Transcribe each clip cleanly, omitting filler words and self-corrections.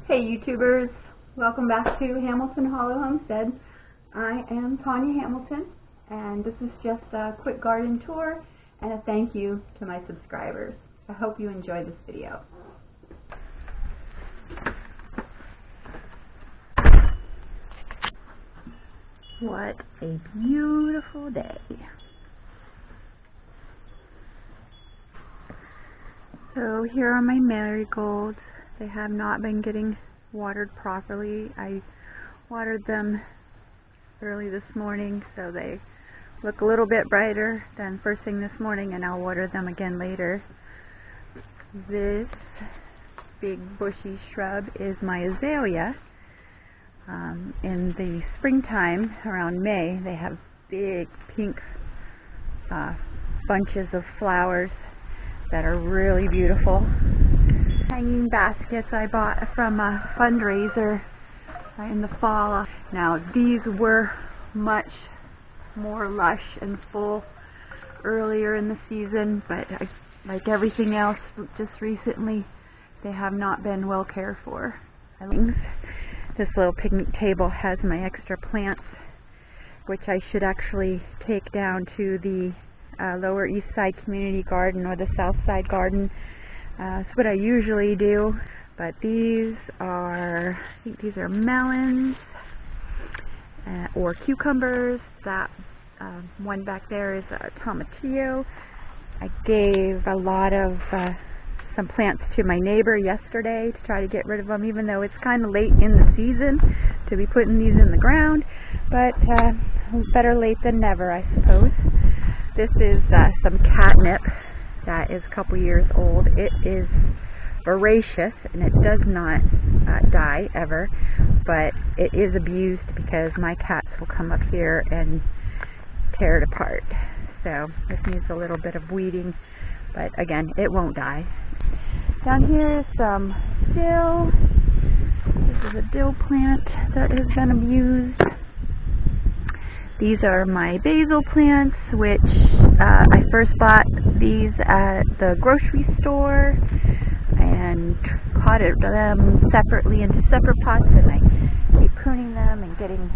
Hey YouTubers, welcome back to Hamilton Hollow Homestead. I am Tanya Hamilton, and this is just a quick garden tour and a thank you to my subscribers. I hope you enjoy this video. What a beautiful day. So here are my marigolds. They have not been getting watered properly. I watered them early this morning, so they look a little bit brighter than first thing this morning, and I'll water them again later. This big bushy shrub is my azalea. In the springtime, around May, they have big pink bunches of flowers that are really beautiful. Hanging baskets I bought from a fundraiser in the fall. Now these were much more lush and full earlier in the season, but like everything else just recently, they have not been well cared for. This little picnic table has my extra plants, which I should actually take down to the Lower East Side Community Garden or the South Side Garden. That's what I usually do, but these are, I think these are melons or cucumbers. That one back there is a tomatillo. I gave a lot of some plants to my neighbor yesterday to try to get rid of them, even though it's kind of late in the season to be putting these in the ground, but better late than never, I suppose. This is some catnip that is a couple years old. It is voracious and it does not die ever, but it is abused because my cats will come up here and tear it apart. So this needs a little bit of weeding, but again, it won't die. Down here is some dill. This is a dill plant that has been abused. These are my basil plants, which I first bought these at the grocery store and potted them separately into separate pots, and I keep pruning them and getting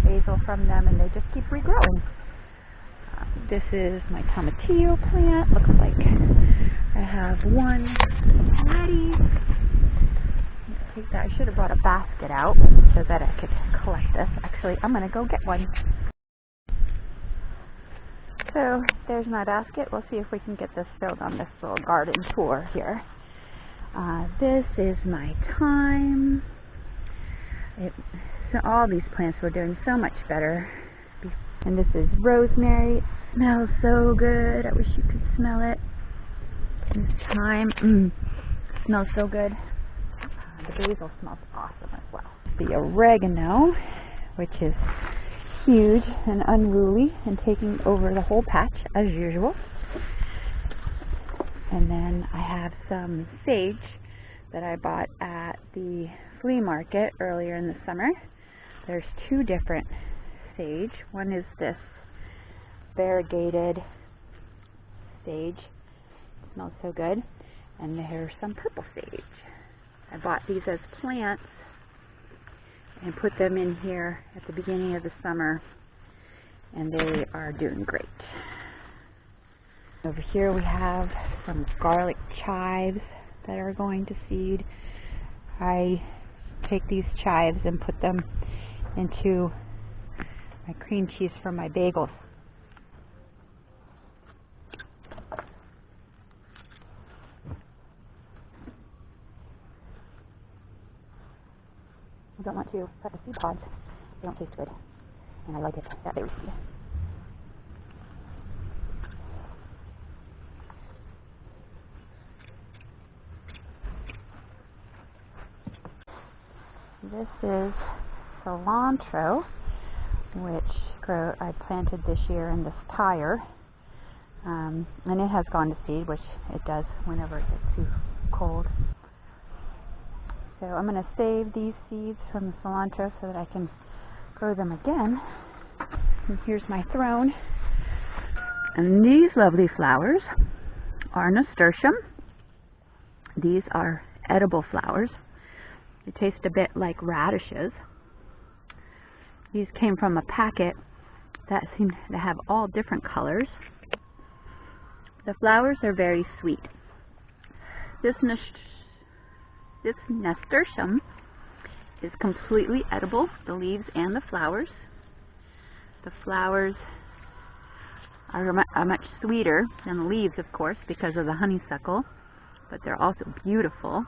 basil from them, and they just keep regrowing. This is my tomatillo plant. Looks like I have one ready. Take that. I should have brought a basket out so that I could collect this. Actually, I'm going to go get one. So there's my basket. We'll see if we can get this filled on this little garden tour here. This is my thyme. So all these plants were doing so much better. And this is rosemary. It smells so good. I wish you could smell it. This thyme. Smells so good. The basil smells awesome as well. The oregano, which is huge and unruly and taking over the whole patch as usual. And then I have some sage that I bought at the flea market earlier in the summer. There's two different sage. One is this variegated sage. It smells so good. And there's some purple sage. I bought these as plants and put them in here at the beginning of the summer, and they are doing great. Over here we have some garlic chives that are going to seed. I take these chives and put them into my cream cheese for my bagels. I don't want to cut the seed pods. They don't taste good. And I like it that they seed. This is cilantro, which I planted this year in this tire. And it has gone to seed, which it does whenever it gets too cold. So I'm going to save these seeds from the cilantro so that I can grow them again. And here's my throne. And these lovely flowers are nasturtium. These are edible flowers. They taste a bit like radishes. These came from a packet that seemed to have all different colors. The flowers are very sweet. This nasturtium is completely edible, the leaves and the flowers. The flowers are much sweeter than the leaves, of course, because of the honeysuckle, but they're also beautiful.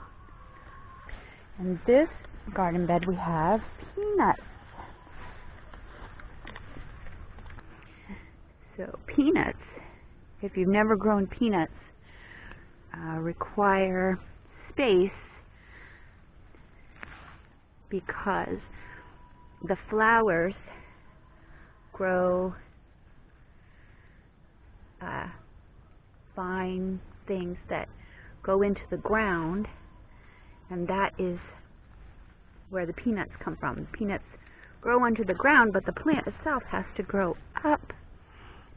In this garden bed we have peanuts. So peanuts, if you've never grown peanuts, require space because the flowers grow fine things that go into the ground, and that is where the peanuts come from. The peanuts grow under the ground, but the plant itself has to grow up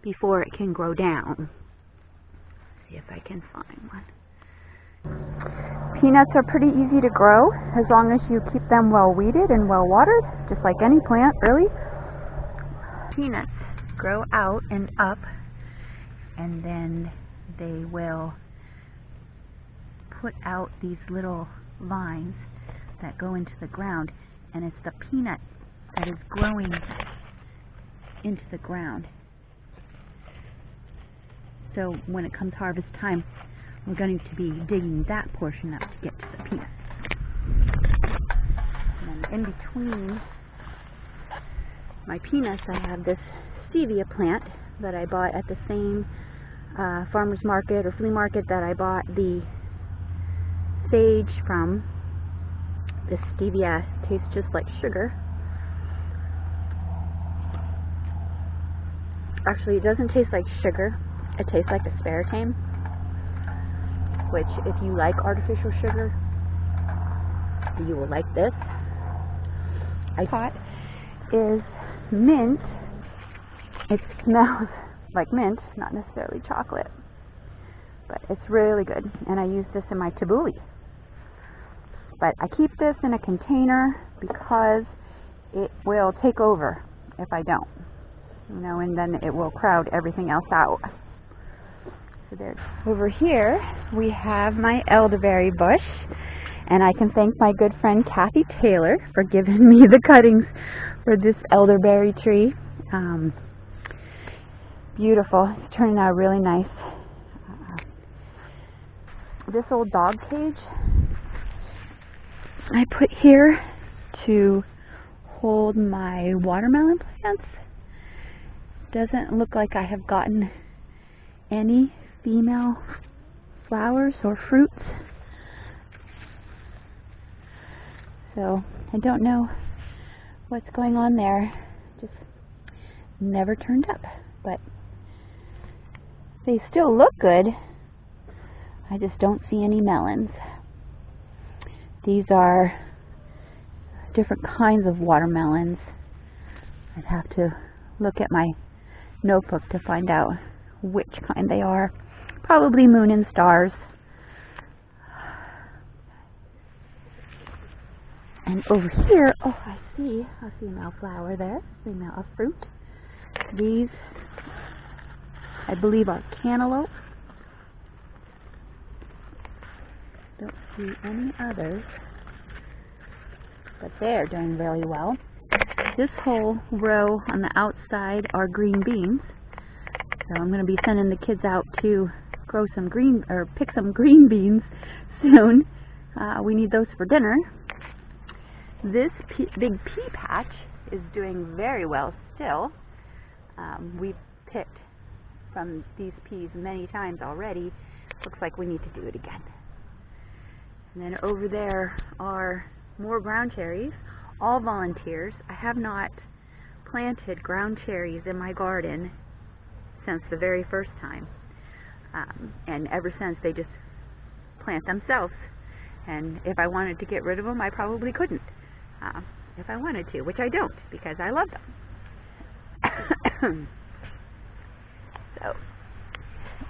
before it can grow down. Let's see if I can find one. Peanuts are pretty easy to grow as long as you keep them well weeded and well watered, just like any plant, really. Peanuts grow out and up, and then they will put out these little vines that go into the ground, and it's the peanut that is growing into the ground. So when it comes harvest time, we're going to be digging that portion up to get to the peanuts. And then in between my peanuts, I have this stevia plant that I bought at the same farmer's market or flea market that I bought the sage from. This stevia tastes just like sugar. Actually, it doesn't taste like sugar. It tastes like aspartame, which, if you like artificial sugar, you will like this. I thought is mint. It smells like mint, not necessarily chocolate, but it's really good, and I use this in my tabbouleh. But I keep this in a container because it will take over if I don't, and then it will crowd everything else out. So there. Over here we have my elderberry bush, and I can thank my good friend Kathy Taylor for giving me the cuttings for this elderberry tree. Beautiful. It's turning out really nice. This old dog cage I put here to hold my watermelon plants. Doesn't look like I have gotten any female flowers or fruits, so I don't know what's going on there. Just never turned up, but they still look good. I just don't see any melons. These are different kinds of watermelons. I'd have to look at my notebook to find out which kind they are. Probably moon and stars. And over here, oh, I see a female flower there, female fruit. These, I believe, are cantaloupe. Don't see any others, but they're doing really well. This whole row on the outside are green beans, so I'm going to be sending the kids out to grow some pick some green beans soon. We need those for dinner. This big pea patch is doing very well still. We've picked from these peas many times already. Looks like we need to do it again. And then over there are more ground cherries, all volunteers. I have not planted ground cherries in my garden since the very first time. And ever since, they just plant themselves. And if I wanted to get rid of them, I probably couldn't. If I wanted to, which I don't, because I love them. So,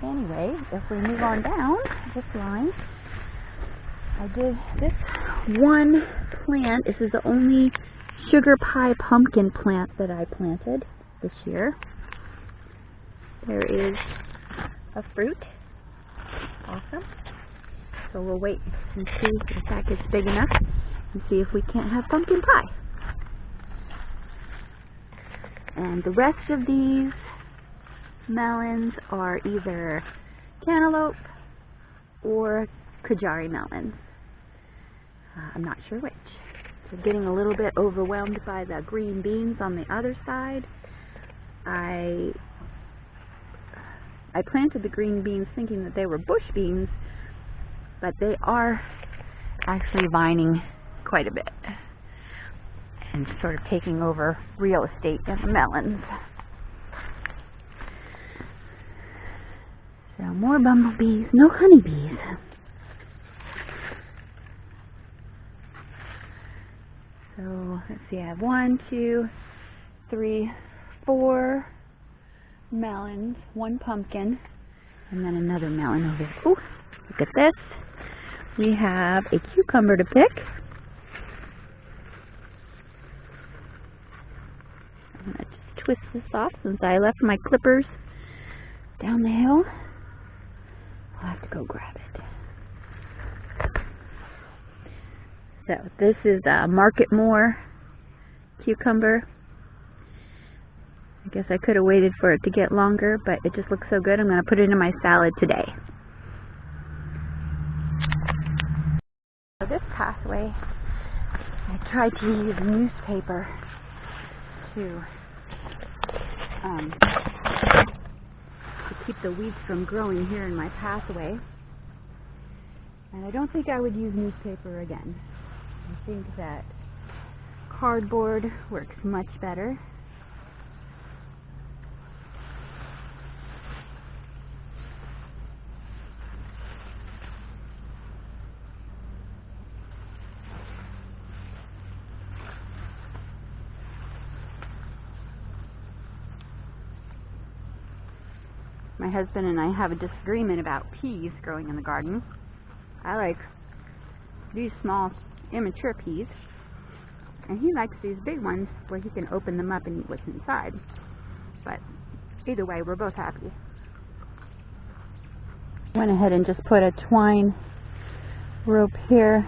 anyway, if we move on down this line, I did this one plant. This is the only sugar pie pumpkin plant that I planted this year. There is a fruit. Awesome. So we'll wait and see if that gets big enough and see if we can't have pumpkin pie. And the rest of these melons are either cantaloupe or Kajari melons. I'm not sure which. So getting a little bit overwhelmed by the green beans on the other side. I planted the green beans thinking that they were bush beans, but they are actually vining quite a bit and sort of taking over real estate in the melons. So more bumblebees, no honeybees. So let's see, I have 1, 2, 3, 4 melons, 1 pumpkin, and then another melon over there. Ooh, look at this. We have a cucumber to pick. I'm going to just twist this off since I left my clippers down the hill. I'll have to go grab it. So this is a Marketmore cucumber. I guess I could have waited for it to get longer, but it just looks so good. I'm going to put it in my salad today. So this pathway, I tried to use newspaper to keep the weeds from growing here in my pathway. And I don't think I would use newspaper again. I think that cardboard works much better. My husband and I have a disagreement about peas growing in the garden. I like these small, immature peas, and he likes these big ones where he can open them up and eat what's inside. But either way, we're both happy. Went ahead and just put a twine rope here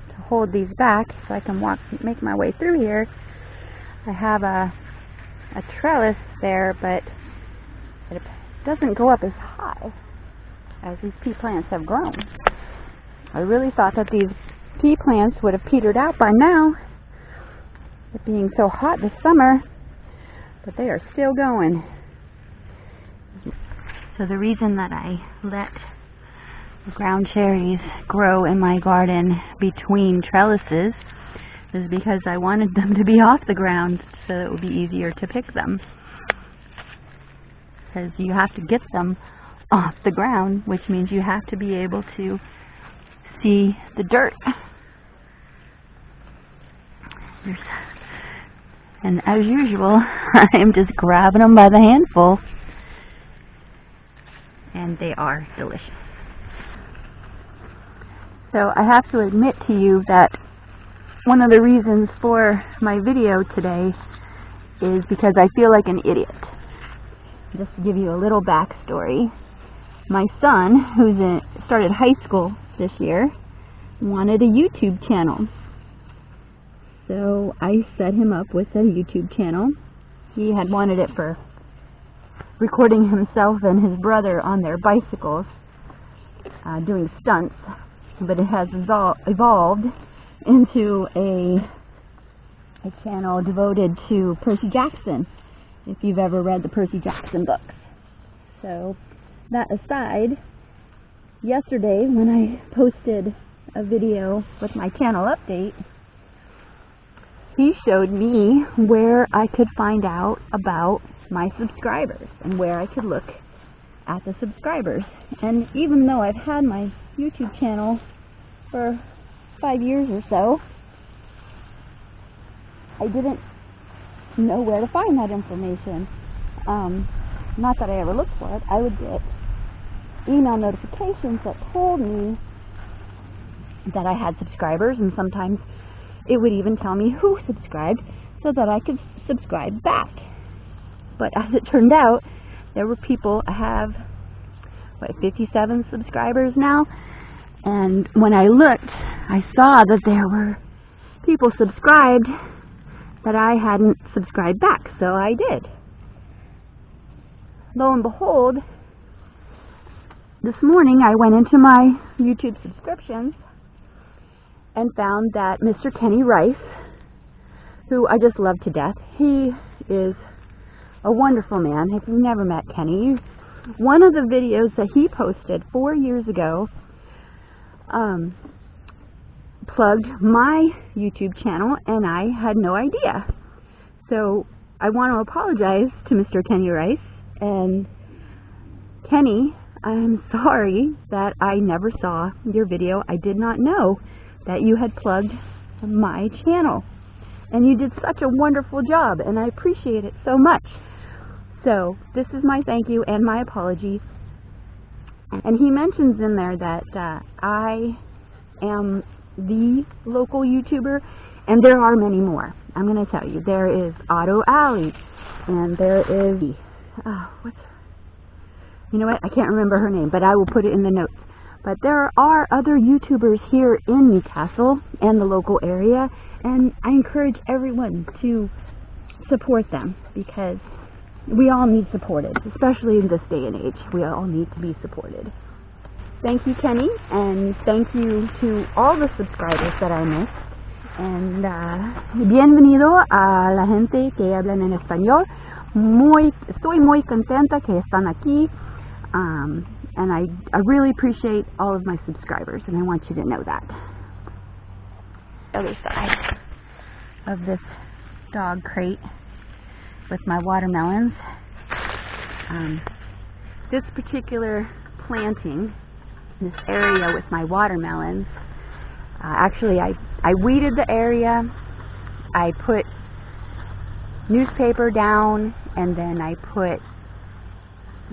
to hold these back so I can make my way through here. I have a trellis there, but it doesn't go up as high as these pea plants have grown. I really thought that these pea plants would have petered out by now, it being so hot this summer, but they are still going. So the reason that I let the ground cherries grow in my garden between trellises is because I wanted them to be off the ground so it would be easier to pick them. Because you have to get them off the ground, which means you have to be able to see the dirt. And as usual, I am just grabbing them by the handful, and they are delicious. So I have to admit to you that one of the reasons for my video today is because I feel like an idiot. Just to give you a little backstory, my son, who's started high school this year, wanted a YouTube channel. So I set him up with a YouTube channel. He had wanted it for recording himself and his brother on their bicycles doing stunts, but it has evolved into a channel devoted to Percy Jackson, if you've ever read the Percy Jackson books. So that aside, yesterday when I posted a video with my channel update, he showed me where I could find out about my subscribers and where I could look at the subscribers. And even though I've had my YouTube channel for 5 years or so, I didn't know where to find that information. Not that I ever looked for it. I would get email notifications that told me that I had subscribers, and sometimes it would even tell me who subscribed so that I could subscribe back. But as it turned out, there were people, I have 57 subscribers now, and when I looked, I saw that there were people subscribed that I hadn't subscribed back, so I did. Lo and behold, this morning I went into my YouTube subscriptions and found that Mr. Kenny Rice, who I just love to death, he is a wonderful man. If you've never met Kenny, one of the videos that he posted 4 years ago plugged my YouTube channel, and I had no idea. So I want to apologize to Mr. Kenny Rice. And Kenny, I'm sorry that I never saw your video. I did not know that you had plugged my channel. And you did such a wonderful job, and I appreciate it so much. So this is my thank you and my apology. And he mentions in there that I am the local YouTuber, and there are many more. I'm going to tell you. There is Auto Alley, and there is, you know what, I can't remember her name, but I will put it in the notes. But there are other YouTubers here in Newcastle and the local area, and I encourage everyone to support them, because we all need supported, especially in this day and age. We all need to be supported. Thank you, Kenny, and thank you to all the subscribers that I missed. And bienvenido a la gente que hablan en español. Estoy muy contenta que están aquí. And I really appreciate all of my subscribers, and I want you to know that. The other side of this dog crate with my watermelons. This particular planting, this area with my watermelons, actually I weeded the area, I put newspaper down, and then I put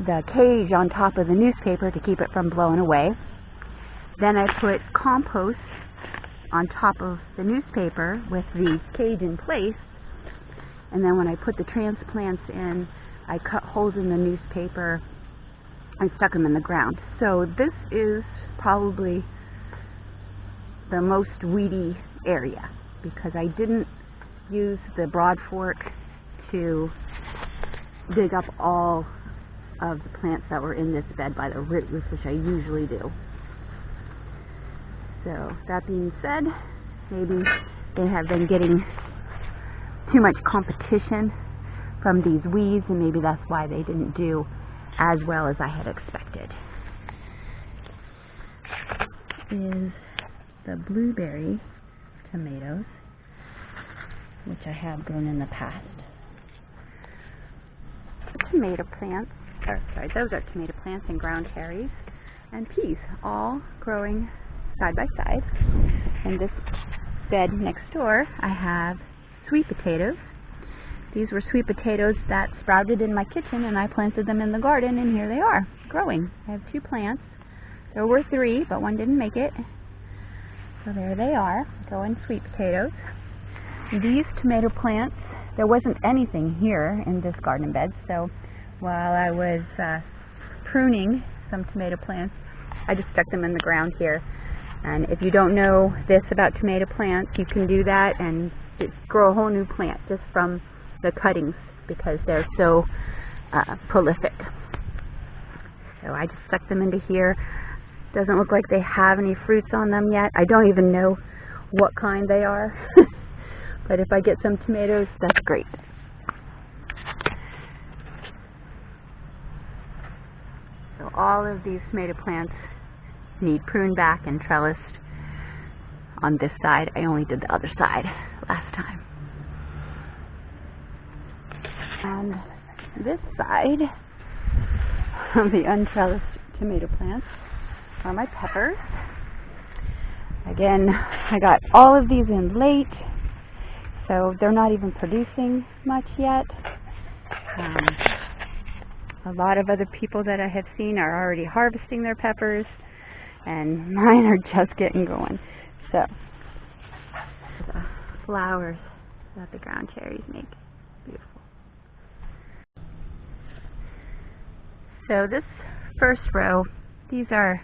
the cage on top of the newspaper to keep it from blowing away. Then I put compost on top of the newspaper with the cage in place, and then when I put the transplants in, I cut holes in the newspaper and stuck them in the ground. So this is probably the most weedy area, because I didn't use the broad fork to dig up all of the plants that were in this bed by the roots, which I usually do. So that being said, maybe they have been getting too much competition from these weeds, and maybe that's why they didn't do as well as I had expected. Is the blueberry tomatoes, which I have grown in the past. Tomato plants, those are tomato plants and ground cherries and peas, all growing side by side. In this bed next door, I have sweet potatoes. These were sweet potatoes that sprouted in my kitchen, and I planted them in the garden, and here they are, growing. I have 2 plants. There were 3, but one didn't make it. So there they are, growing sweet potatoes. These tomato plants, there wasn't anything here in this garden bed, so while I was pruning some tomato plants, I just stuck them in the ground here. And if you don't know this about tomato plants, you can do that and grow a whole new plant just from the cuttings, because they're so prolific. So I just stuck them into here. Doesn't look like they have any fruits on them yet. I don't even know what kind they are. But if I get some tomatoes, that's great. So all of these tomato plants need pruned back and trellised on this side. I only did the other side last time. On this side of the untrellised tomato plants are my peppers. Again, I got all of these in late, so they're not even producing much yet. A lot of other people that I have seen are already harvesting their peppers, and mine are just getting going. So, the flowers that the ground cherries make. Beautiful. So this first row, these are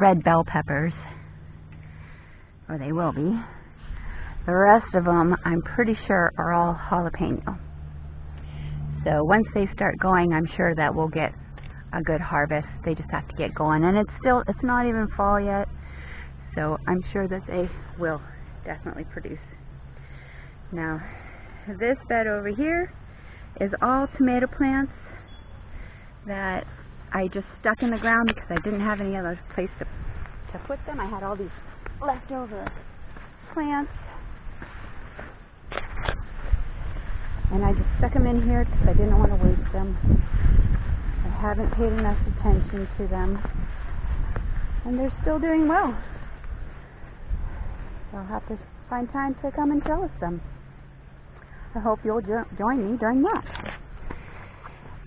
red bell peppers, or they will be. The rest of them, I'm pretty sure, are all jalapeno. So once they start going, I'm sure that we'll get a good harvest. They just have to get going, and it's not even fall yet, so I'm sure that they will definitely produce. Now, this bed over here is all tomato plants that I just stuck in the ground because I didn't have any other place to put them. I had all these leftover plants, and I just stuck them in here because I didn't want to waste them. I haven't paid enough attention to them, and they're still doing well. So I'll have to find time to come and trellis them. I hope you'll join me during that.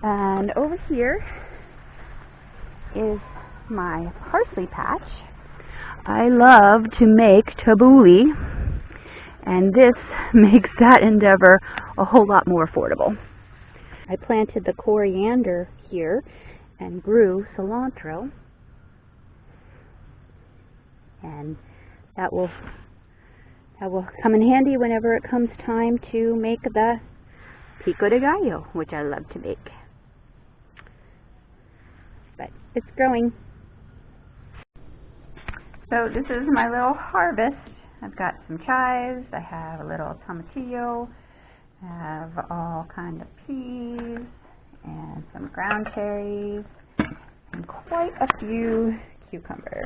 And over here is my parsley patch. I love to make tabbouleh, and this makes that endeavor a whole lot more affordable. I planted the coriander here and grew cilantro, and that will come in handy whenever it comes time to make the pico de gallo, which I love to make. But it's growing. So this is my little harvest. I've got some chives, I have a little tomatillo, I have all kind of peas, and some ground cherries, and quite a few cucumbers.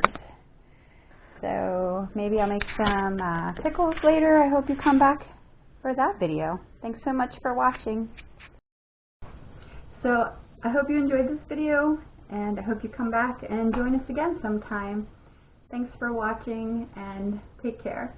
So maybe I'll make some pickles later. I hope you come back for that video. Thanks so much for watching. So I hope you enjoyed this video, and I hope you come back and join us again sometime. Thanks for watching, and take care.